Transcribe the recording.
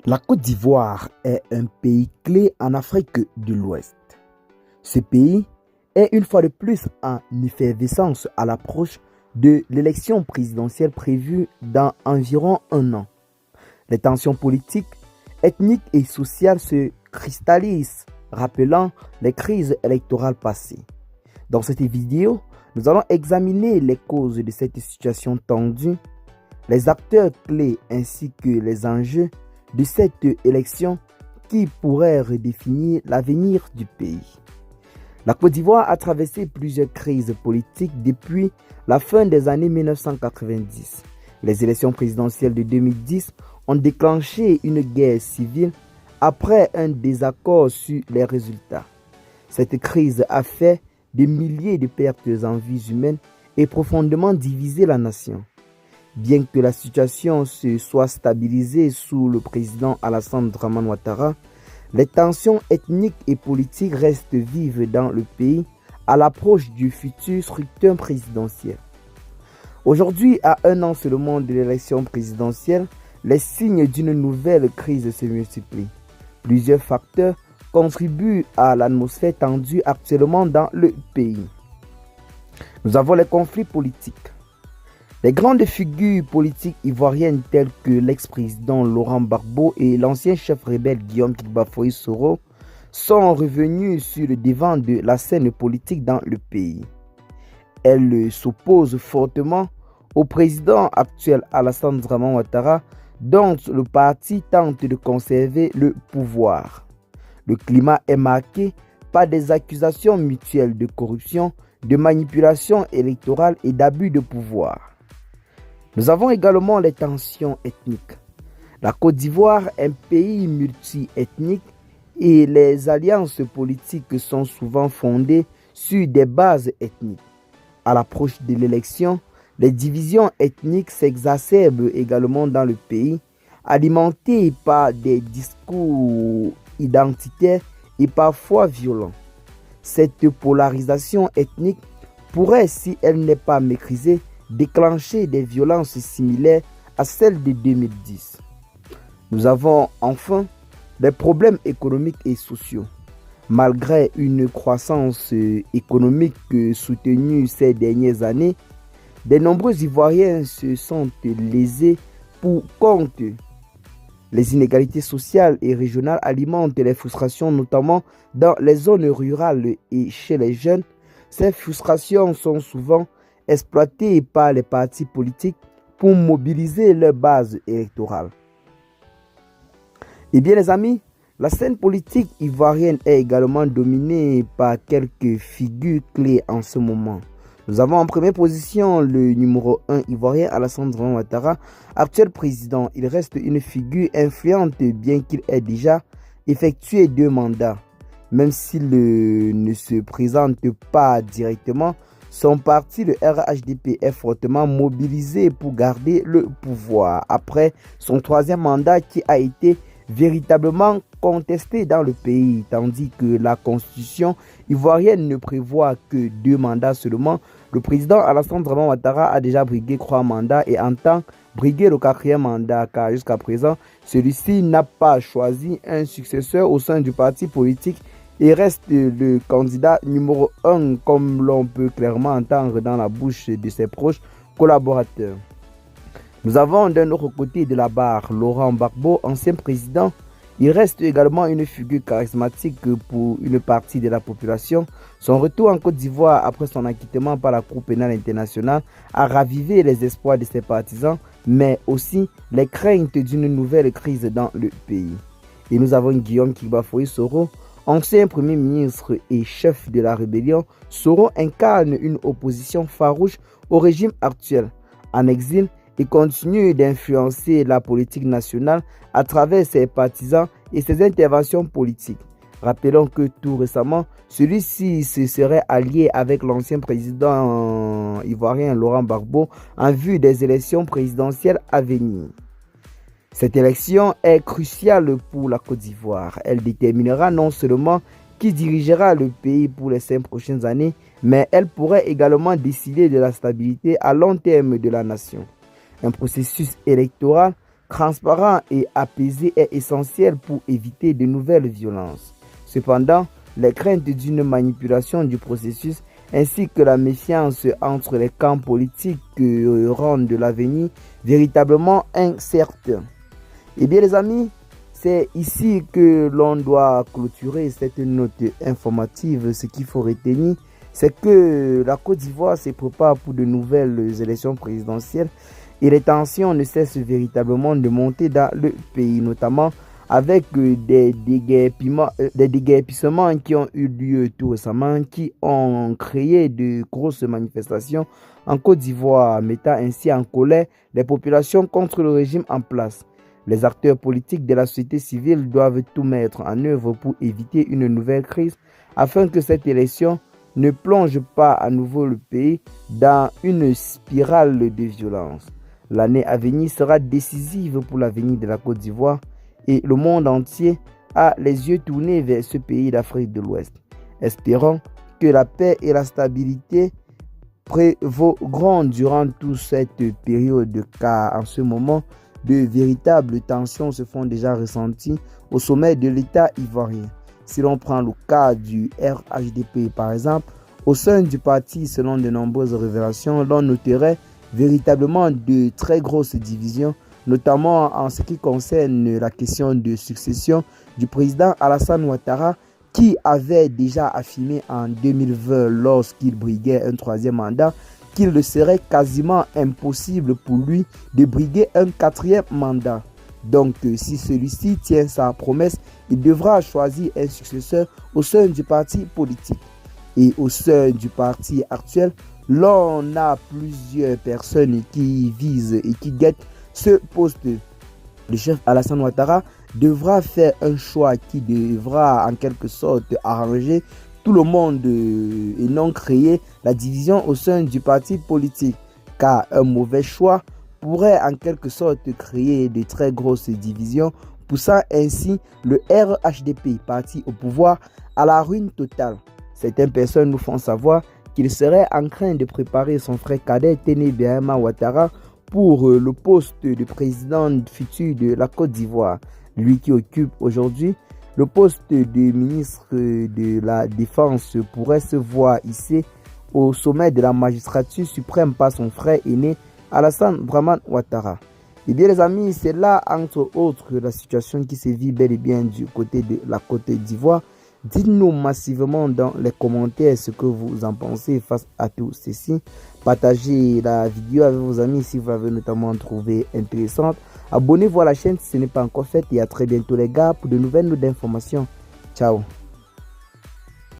La Côte d'Ivoire est un pays clé en Afrique de l'Ouest. Ce pays est une fois de plus en effervescence à l'approche de l'élection présidentielle prévue dans environ un an. Les tensions politiques, ethniques et sociales se cristallisent, rappelant les crises électorales passées. Dans cette vidéo, nous allons examiner les causes de cette situation tendue, les acteurs clés ainsi que les enjeux de cette élection qui pourrait redéfinir l'avenir du pays. La Côte d'Ivoire a traversé plusieurs crises politiques depuis la fin des années 1990. Les élections présidentielles de 2010 ont déclenché une guerre civile après un désaccord sur les résultats. Cette crise a fait des milliers de pertes en vies humaines et profondément divisé la nation. Bien que la situation se soit stabilisée sous le président Alassane Dramane Ouattara, les tensions ethniques et politiques restent vives dans le pays à l'approche du futur scrutin présidentiel. Aujourd'hui, à un an seulement de l'élection présidentielle, les signes d'une nouvelle crise se multiplient. Plusieurs facteurs contribuent à l'atmosphère tendue actuellement dans le pays. Nous avons les conflits politiques. Les grandes figures politiques ivoiriennes telles que l'ex-président Laurent Gbagbo et l'ancien chef rebelle Guillaume Keïta Soro sont revenus sur le devant de la scène politique dans le pays. Elles s'opposent fortement au président actuel Alassane Dramane Ouattara, dont le parti tente de conserver le pouvoir. Le climat est marqué par des accusations mutuelles de corruption, de manipulation électorale et d'abus de pouvoir. Nous avons également les tensions ethniques. La Côte d'Ivoire est un pays multi-ethnique et les alliances politiques sont souvent fondées sur des bases ethniques. À l'approche de l'élection, les divisions ethniques s'exacerbent également dans le pays, alimentées par des discours identitaires et parfois violents. Cette polarisation ethnique pourrait, si elle n'est pas maîtrisée, déclencher des violences similaires à celles de 2010. Nous avons enfin des problèmes économiques et sociaux. Malgré une croissance économique soutenue ces dernières années, de nombreux Ivoiriens se sentent lésés pour compte. Les inégalités sociales et régionales alimentent les frustrations, notamment dans les zones rurales et chez les jeunes. Ces frustrations sont souvent exploitées par les partis politiques pour mobiliser leur base électorale. Eh bien les amis, la scène politique ivoirienne est également dominée par quelques figures clés en ce moment. Nous avons en première position le numéro 1 ivoirien Alassane Dramane Ouattara, actuel président. Il reste une figure influente bien qu'il ait déjà effectué 2 mandats. Même s'il ne se présente pas directement, son parti, le RHDP, est fortement mobilisé pour garder le pouvoir après son 3e mandat qui a été véritablement contesté dans le pays, tandis que la constitution ivoirienne ne prévoit que 2 mandats seulement. Le président Alassane Dramane Ouattara a déjà brigué 3 mandats et entend briguer le 4e mandat car jusqu'à présent, celui-ci n'a pas choisi un successeur au sein du parti politique et reste le candidat numéro 1 comme l'on peut clairement entendre dans la bouche de ses proches collaborateurs. Nous avons d'un autre côté de la barre Laurent Gbagbo, ancien président. Il reste également une figure charismatique pour une partie de la population. Son retour en Côte d'Ivoire après son acquittement par la Cour pénale internationale a ravivé les espoirs de ses partisans, mais aussi les craintes d'une nouvelle crise dans le pays. Et nous avons Guillaume Keïta Soro, ancien premier ministre et chef de la rébellion. Soro incarne une opposition farouche au régime actuel. En exil, il continue d'influencer la politique nationale à travers ses partisans et ses interventions politiques. Rappelons que tout récemment, celui-ci se serait allié avec l'ancien président ivoirien Laurent Gbagbo en vue des élections présidentielles à venir. Cette élection est cruciale pour la Côte d'Ivoire. Elle déterminera non seulement qui dirigera le pays pour les 5 prochaines années, mais elle pourrait également décider de la stabilité à long terme de la nation. Un processus électoral transparent et apaisé est essentiel pour éviter de nouvelles violences. Cependant, les craintes d'une manipulation du processus ainsi que la méfiance entre les camps politiques rendent l'avenir véritablement incertain. Eh bien les amis, c'est ici que l'on doit clôturer cette note informative. Ce qu'il faut retenir, c'est que la Côte d'Ivoire se prépare pour de nouvelles élections présidentielles et les tensions ne cessent véritablement de monter dans le pays, notamment avec des déguerpissements qui ont eu lieu tout récemment, qui ont créé de grosses manifestations en Côte d'Ivoire, mettant ainsi en colère les populations contre le régime en place. Les acteurs politiques de la société civile doivent tout mettre en œuvre pour éviter une nouvelle crise afin que cette élection ne plonge pas à nouveau le pays dans une spirale de violence. L'année à venir sera décisive pour l'avenir de la Côte d'Ivoire et le monde entier a les yeux tournés vers ce pays d'Afrique de l'Ouest. Espérons que la paix et la stabilité prévaudront durant toute cette période, car en ce moment, de véritables tensions se font déjà ressentir au sommet de l'État ivoirien. Si l'on prend le cas du RHDP par exemple, au sein du parti, selon de nombreuses révélations, l'on noterait véritablement de très grosses divisions, notamment en ce qui concerne la question de succession du président Alassane Ouattara, qui avait déjà affirmé en 2020, lorsqu'il briguait un troisième mandat, qu'il serait quasiment impossible pour lui de briguer un quatrième mandat. Donc, si celui-ci tient sa promesse, il devra choisir un successeur au sein du parti politique. Et au sein du parti actuel, l'on a plusieurs personnes qui visent et qui guettent ce poste. Le chef Alassane Ouattara devra faire un choix qui devra en quelque sorte arranger tout le monde et non créer la division au sein du parti politique, car un mauvais choix pourrait en quelque sorte créer de très grosses divisions, poussant ainsi le RHDP, parti au pouvoir, à la ruine totale. Certaines personnes nous font savoir qu'il serait en train de préparer son frère cadet Téné Birahima Ouattara pour le poste de président futur de la Côte d'Ivoire, lui qui occupe aujourd'hui le poste de ministre de la Défense pourrait se voir ici au sommet de la magistrature suprême par son frère aîné Alassane Dramane Ouattara. Et bien les amis, c'est là entre autres la situation qui se vit bel et bien du côté de la Côte d'Ivoire. Dites-nous massivement dans les commentaires ce que vous en pensez face à tout ceci. Partagez la vidéo avec vos amis si vous l'avez notamment trouvé intéressante. Abonnez-vous à la chaîne si ce n'est pas encore fait et à très bientôt les gars pour de nouvelles notes d'informations. Ciao.